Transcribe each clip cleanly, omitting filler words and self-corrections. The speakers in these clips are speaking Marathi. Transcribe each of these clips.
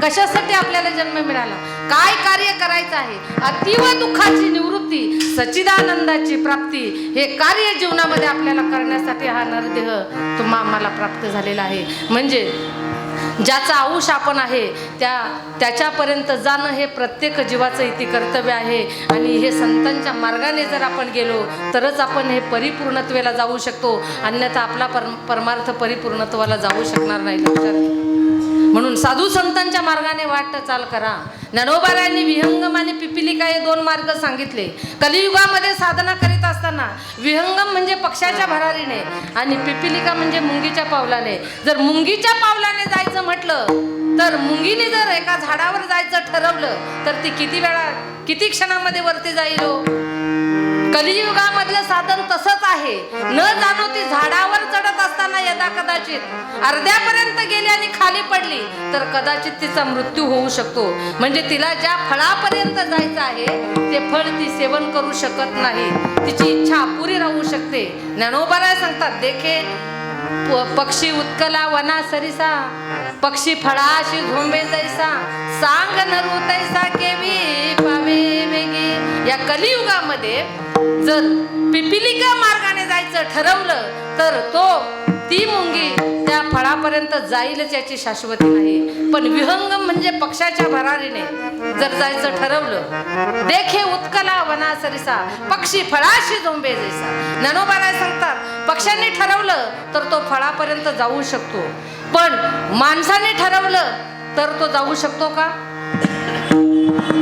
कशासाठी आपल्याला जन्म मिळाला, काय कार्य करायचं आहे, अतीव दुःखाची निवृत्ती, सच्चिदानंदाची प्राप्ती, हे कार्य जीवनामध्ये आपल्याला करण्यासाठी हा नरदेह आम्हाला प्राप्त झालेला आहे. म्हणजे ज्याचा अंश आपण आहे त्याच्यापर्यंत जाणं हे प्रत्येक जीवाचं इथे कर्तव्य आहे. आणि हे संतांच्या मार्गाने जर आपण गेलो तरच आपण हे परिपूर्णत्वाला जाऊ शकतो, अन्यथा आपला परमार्थ परिपूर्णत्वाला जाऊ शकणार नाही. लक्षात. म्हणून साधू संतांच्या मार्गाने वाटचाल करा. ज्ञानोबारायांनी विहंगम आणि पिपिलिका हे दोन मार्ग सांगितले. कलियुगामध्ये साधना करीत असताना विहंगम म्हणजे पक्षाच्या भरारीने आणि पिपिलिका म्हणजे मुंगीच्या पावलाने. जर मुंगीच्या पावलाने जायचं म्हटलं तर मुंगीने जर एका झाडावर जायचं ठरवलं तर ती किती क्षणामध्ये वरती जाईल हो. कलियुगामधलं साधन तसंच आहे. न जाणो ती झाडावर चढत असताना यदा कदाचित अर्ध्यापर्यंत गेली आणि खाली पडली तर कदाचित तिचा मृत्यू होऊ शकतो. म्हणजे तिला ज्या फळापर्यंत जायचं आहे ते फळ ती सेवन करू शकत नाही, तिची इच्छा अपुरी राहू शकते. ज्ञानोबाराय सांगतात, देखे पक्षी उत्कला वना सरिसा, पक्षी फळाशी झोंबे जैसा, सांग नरू तैसा केवी पावे वेगी. या कलियुगामध्ये जर पिपिलिका मार्गाने जायचं ठरवलं तर ती मुंगी त्या फळापर्यंत जाईलच याची शाश्वती नाही. पण विहंगम म्हणजे पक्षाच्या भरारीने जर जायचं ठरवलं, देखे उत्कला वना सरिसा, पक्षी फळाशी झोंबे जैसा. ज्ञानोबाराय सांगतात, पक्ष्यांनी ठरवलं तर तो फळापर्यंत जाऊ शकतो, पण माणसाने ठरवलं तर तो जाऊ शकतो का?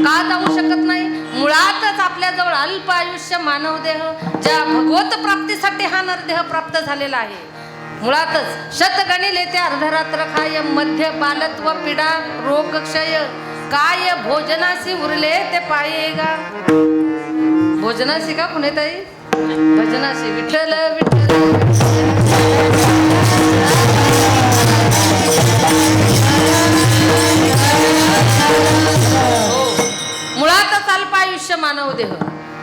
का जाऊ शकत नाही? मुळातच आपल्याजवळ अल्प आयुष्य मानव देह, ज्या भगवत प्राप्तीसाठी हा नरदेह प्राप्त झालेला आहे. मुळातच शतगणिले ते अर्धरात्र खाय, मध्य बालत्व पीडा रोग क्षय, काय भोजनासी उरले ते पायेगा. भोजनासी का कुणे ताई? भजनासी. विठ्ठल विठ्ठल मुळातच अल्प आयुष्य मानव देह,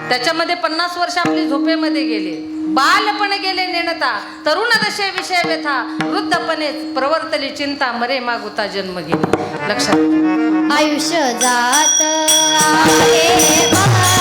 त्याच्यामध्ये 50 वर्ष आपली झोपेमध्ये गेले, बालपण गेले नेणता, तरुण दशे विषय व्यथा, वृद्धपणेच प्रवर्तली चिंता, मरे मागुता जन्म गेली. लक्षात. आयुष्य जात आहे महा,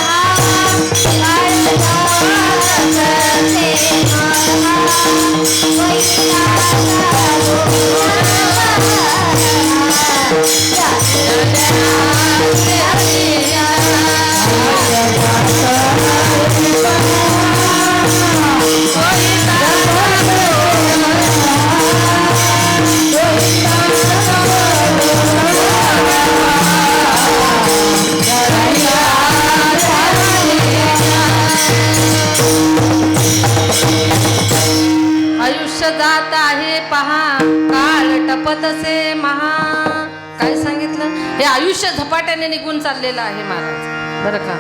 जात आहे पहा, काळ टपतसे महा. काय सांगितलं? हे आयुष्य झपाट्याने निघून चाललेलं आहे महाराज. बरं का,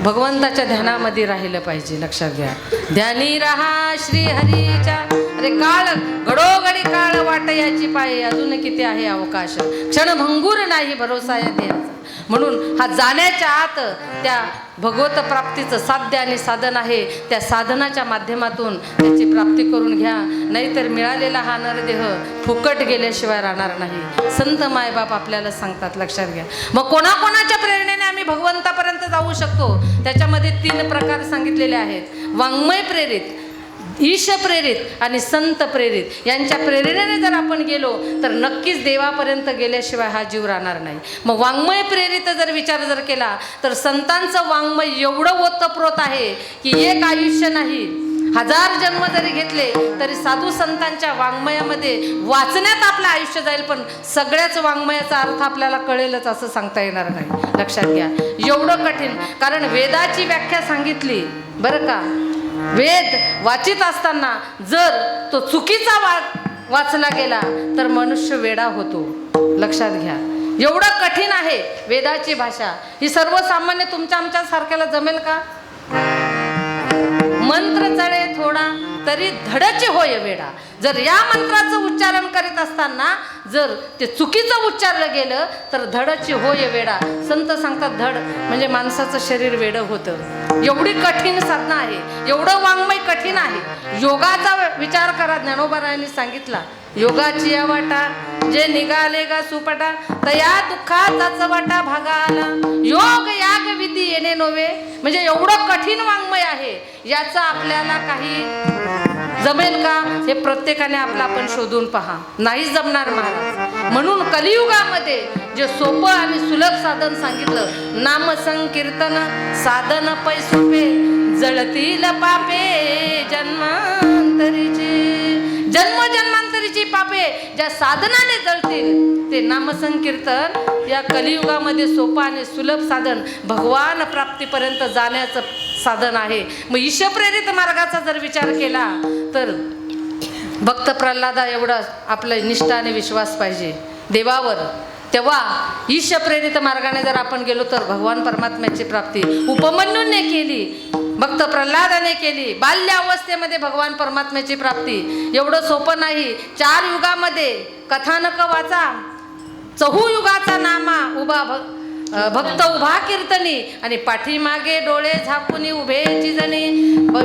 भगवंताच्या ध्यानामध्ये राहिलं पाहिजे. लक्षात घ्या, ध्यानी रहा श्री हरीच्या. अरे काळ घडोघडी काळ वाट याची पाय, अजून किती आहे अवकाश, क्षणभंगूर नाही भरोसा या ध्येयाचा. म्हणून हा जाण्याच्या आत त्या भगवत प्राप्तीचं साध्य आणि साधन आहे. त्या साधनाच्या माध्यमातून त्याची प्राप्ती करून घ्या, नाहीतर मिळालेला हा नरदेह फुकट गेल्याशिवाय राहणार नाही. संत मायबाप आपल्याला सांगतात. लक्षात घ्या. मग कोणाकोणाच्या प्रेरणेने आम्ही भगवंतापर्यंत जाऊ शकतो? त्याच्यामध्ये 3 प्रकार सांगितलेले आहेत. वाङ्मय प्रेरित, ईश प्रेरित आणि संत प्रेरित. यांच्या प्रेरणेने जर आपण गेलो तर नक्कीच देवापर्यंत गेल्याशिवाय हा जीव राहणार नाही. मग वाङ्मय प्रेरित जर विचार जर केला तर संतांचं वाङ्मय एवढं ओतप्रोत आहे की एक आयुष्य नाही, 1000 जन्म जरी घेतले तरी साधू संतांच्या वाङ्मयामध्ये वाचण्यात आपलं आयुष्य जाईल, पण सगळ्याच वाङ्मयाचा अर्थ आपल्याला कळेलच असं सांगता येणार नाही. लक्षात घ्या, एवढं कठीण. कारण वेदाची व्याख्या सांगितली बरं का. वेद वाचित असताना जर तो चुकीचा वाचला गेला तर मनुष्य वेडा होतो. लक्षात घ्या, एवढं कठीण आहे वेदाची भाषा. ही सर्वसामान्य तुमच्या आमच्या सारख्याला जमेल का? मंत्र चळे थोडा तरी धडचे होय वेडा. जर या मंत्राचं उच्चारण करीत असताना जर ते चुकीचं उच्चारलं गेलं तर धडचे होय वेडा. संत सांगतात धड म्हणजे माणसाचं शरीर वेडं होतं. एवढी कठीण साधना आहे, एवढं वाङ्मय कठीण आहे. योगाचा विचार करा. ज्ञानोबारायांनी सांगितला योगाची या वाटा जे निघाले गा सुपटा तया दुःखाचा वाटा भागाला. योग याग विधी येणे नव्हे म्हणजे एवढं कठीण वाङ्मय आहे. याचं आपल्याला काही जमेल का हे प्रत्येकाने आपलं आपण शोधून पहा. नाही जमणार महाराज. म्हणून कलियुगामध्ये जे सोपं आणि सुलभ साधन सांगितलं नाम संकीर्तन साधन पैसोपे जळतील पापे जन्मांतरीचे. जन्मजन्मांतरीची पापे ज्या साधनाने जळतील ते नामसंकीर्तन या कलियुगामध्ये सोपं आणि सुलभ साधन भगवान प्राप्तीपर्यंत जाण्याचं साधन आहे. मग ईशप्रेरित मार्गाचा जर विचार केला तर भक्त प्रल्हादा एवढा आपलं निष्ठा आणि विश्वास पाहिजे देवावर. तेव्हा ईशप्रेरित मार्गाने जर आपण गेलो तर भगवान परमात्म्याची प्राप्ती उपमन्यूने केली, भक्त प्रल्हादाने केली. बाल्यावस्थेमध्ये भगवान परमात्म्याची प्राप्ती एवढं सोपं नाही. 4 युगामध्ये कथानक वाचा, चहुयुगाचा नामा उभा भक्त उभा कीर्तनी आणि पाठीमागे डोळे झाकून उभे जिजणी.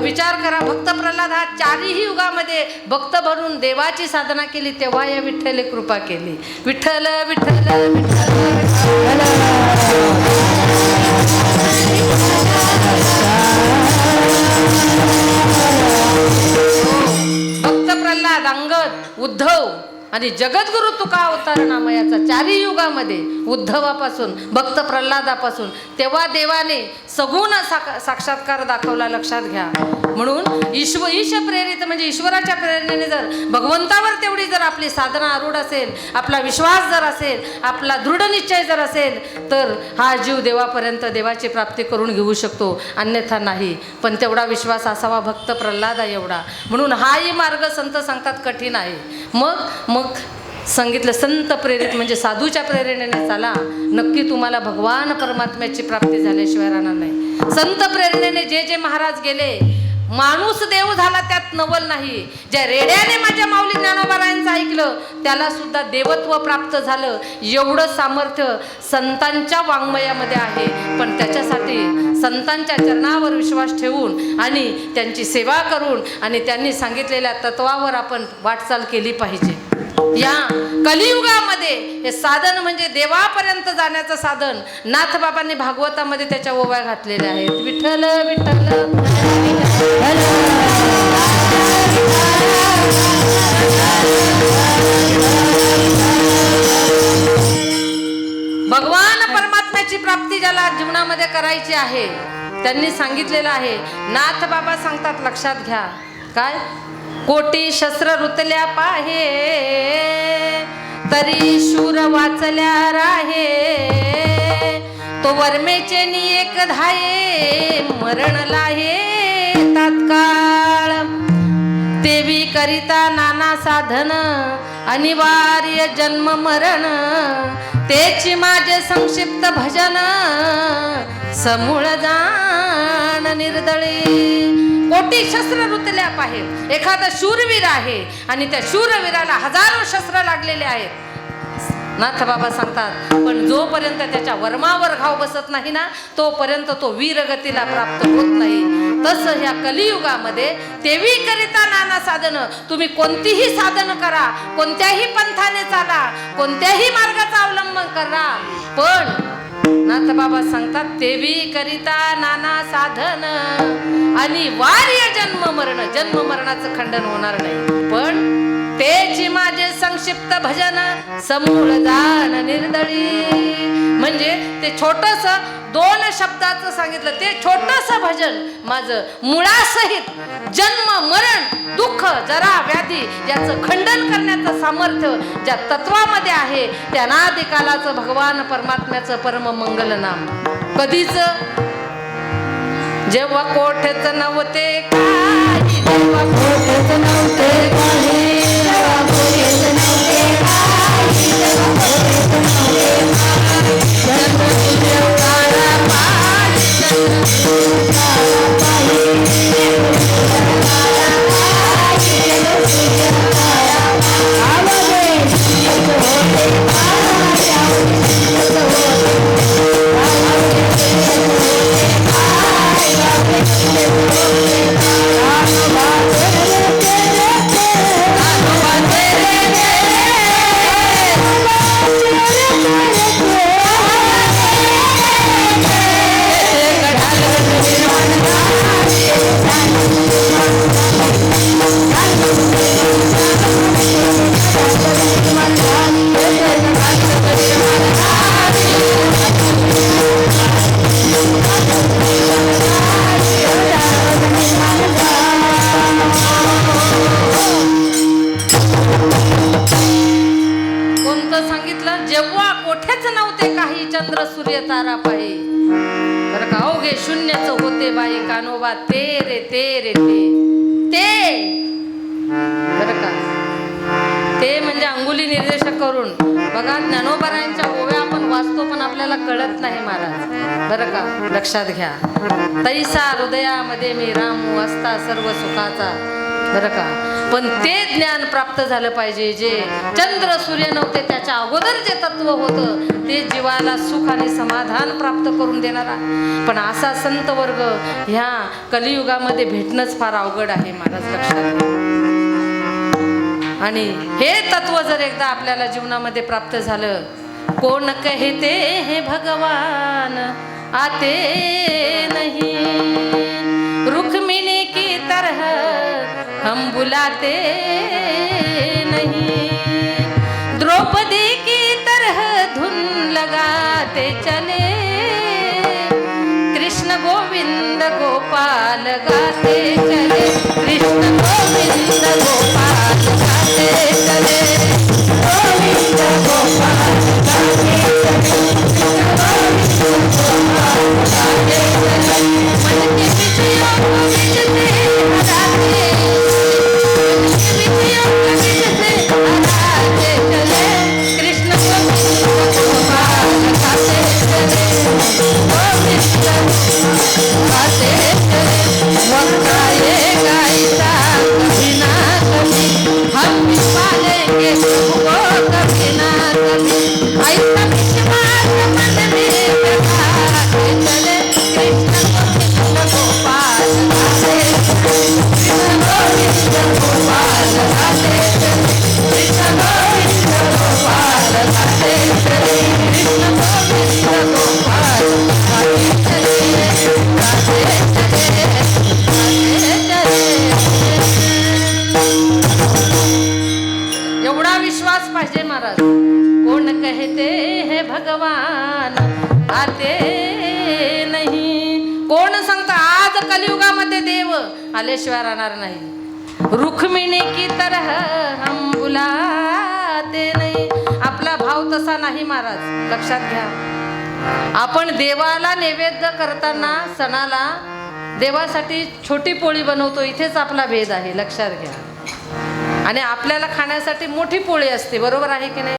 विचार करा भक्त प्रल्हाद हा 4ही युगामध्ये भक्त भरून देवाची साधना केली तेव्हा या विठ्ठले कृपा केली. विठ्ठल विठ्ठल विठ्ठल भक्त प्रल्हाद, अंगद, उद्धव आणि जगद्गुरु तुका अवतार नामयाचा 4ही युगामध्ये उद्धवापासून भक्त प्रल्हादापासून तेव्हा देवाने सगुण साक्षात्कार दाखवला. लक्षात घ्या. म्हणून ईश प्रेरित म्हणजे ईश्वराच्या प्रेरणेने जर भगवंतावर तेवढी जर आपली साधना आरूढ असेल, आपला विश्वास जर असेल, आपला दृढ निश्चय जर असेल तर हा जीव देवापर्यंत देवाची प्राप्ती करून घेऊ शकतो, अन्यथा नाही. पण तेवढा विश्वास असावा भक्त प्रल्हादा एवढा. म्हणून हाही मार्ग संत सांगतात कठीण आहे. मग सांगितलं संत प्रेरित म्हणजे साधूच्या प्रेरणेने चाला, नक्की तुम्हाला भगवान परमात्म्याची प्राप्ती झाल्याशिवाय राहणार नाही. संत प्रेरणेने जे महाराज गेले, माणूस देव झाला त्यात नवल नाही. ज्या रेड्याने माझ्या माऊली ज्ञानोबारायांचं ऐकलं त्याला सुद्धा देवत्व प्राप्त झालं. एवढं सामर्थ्य संतांच्या वाङ्मयामध्ये आहे. पण त्याच्यासाठी संतांच्या चरणावर विश्वास ठेवून आणि त्यांची सेवा करून आणि त्यांनी सांगितलेल्या तत्वावर आपण वाटचाल केली पाहिजे. या कलियुगामध्ये हे साधन म्हणजे देवापर्यंत जाण्याचं साधन नाथबाबांनी भागवतामध्ये त्याच्या ओव्या घातलेल्या आहेत. विठ्ठल विठ्ठल भगवान परमात्म्याची प्राप्ती ज्याला जीवनामध्ये करायची आहे त्यांनी सांगितलेलं आहे. नाथबाबा सांगतात लक्षात घ्या काय, कोटी शस्त्र रुतल्या पाहे तरी शूर वाचल्या राहे. तो वर्मेचे नियक धाये मरणला हे तात्काळ. देवी करिता नाना साधन अनिवार्य जन्म मरण. तेची माझे संक्षिप्त भजन समूळ जाण निर्दळी. कोटी शस्त्र रुतल्या पाहिजे. एखादा शूरवीर आहे आणि त्या शूरवीराला हजारो शस्त्र लागलेले आहेत. नाथबाबा सांगतात पण जोपर्यंत त्याच्या वर्मावर घाव बसत नाही ना तोपर्यंत तो वीरगतीला प्राप्त होत नाही. तसं ह्या कलियुगामध्ये देवी करिता नाना साधन. तुम्ही कोणतीही साधन करा, कोणत्याही पंथाने चाला, कोणत्याही मार्गाचा अवलंबन करा, पण नाथबाबा सांगतात देवी करिता नाना साधन अनिवार्य जन्म मरण. जन्म मरणाचं खंडन होणार नाही. पण तेची माझे संक्षिप्त भजन समूळ जाण निर्दळी. म्हणजे ते छोटस 2 शब्दाचं सांगितलं. ते छोटस भजन माझं मुळासहित जन्म मरण दुःख जरा व्याधी याचं खंडन करण्याचं सामर्थ्य ज्या तत्वामध्ये आहे त्या अनादिकालाचं भगवान परमात्म्याचं परम मंगल नाम. कधीच जेव्हा कोठेच नव्हते काही, जेव्हा कोठेच नव्हते काही, जेव्हा कोठेच नव्हते काही, जेव्हा कोठेच नव्हते काही, जन्म तुझे काळा पाही, जन्म तुझे काळा पाही. कोठेच नव्हते काही चंद्र सूर्य तारा पाही. बरं का अवघे शून्यच होते बाई कानोबा ते रे ते रे ते बरं का ते म्हणजे अंगुली निर्देशक करून. बघा ज्ञानोबारायांच्या ओव्या आपण वाचतो पण आपल्याला कळत नाही महाराज. बरं का लक्षात घ्या. तैसा हृदयामध्ये मी रामू असता सर्व सुखाचा. बरं का पण ते ज्ञान प्राप्त झालं पाहिजे जे चंद्र सूर्य नव्हते त्याच्या अगोदर जे तत्व होतं ते जीवाला सुख आणि समाधान प्राप्त करून देणारा. पण असा संत वर्ग ह्या कलियुगामध्ये भेटणंच फार अवघड आहे महाराज. लक्षात घ्या. आणि हे तत्व जर एकदा आपल्याला जीवनामध्ये प्राप्त झालं. कोण कहते हे भगवान आते नहीं रुक्मिणी की तरह हम बुलाते नहीं द्रौपदी की तरह धुन लगाते चले कृष्ण गोविंद गोपाल गाते चले कृष्ण गोविंद गोपाल गाते चले गोविंद गोपाल गाते चले गोविंद गोपाल गाते चले मन के विषयों को विचते हराते विषयों को विचते हराते चले कृष्ण गोविंद गोपाल गाते चले गोविंद गाते चले वक्ता ये गाइता कभी ना कभी हम भी पालेंगे सबको कभी ना कभी ऐसा विश्वास मन में जगाते चले कृष्ण गोविंद गोपाल गाते कृष्ण गोविंद गोपाल गाते कृष्ण गोविंद गोपाल गाते कृष्ण गोविंद गोपाल गाते एवढा विश्वास पाहिजे महाराज. कोण कहते हे भगवान आते नाही. कोण सांगतं आज कलियुगामध्ये देव आल्याशिवाय राहणार नाही. रुक्मिणी की तरह हम बुलाते नाही. आपला भाव तसा नाही महाराज. लक्षात घ्या. आपण देवाला नैवेद्य करताना सणाला देवासाठी छोटी पोळी बनवतो. इथेच आपला भेद आहे. लक्षात घ्या. आणि आपल्याला खाण्यासाठी मोठी पोळी असते. बरोबर आहे की नाही.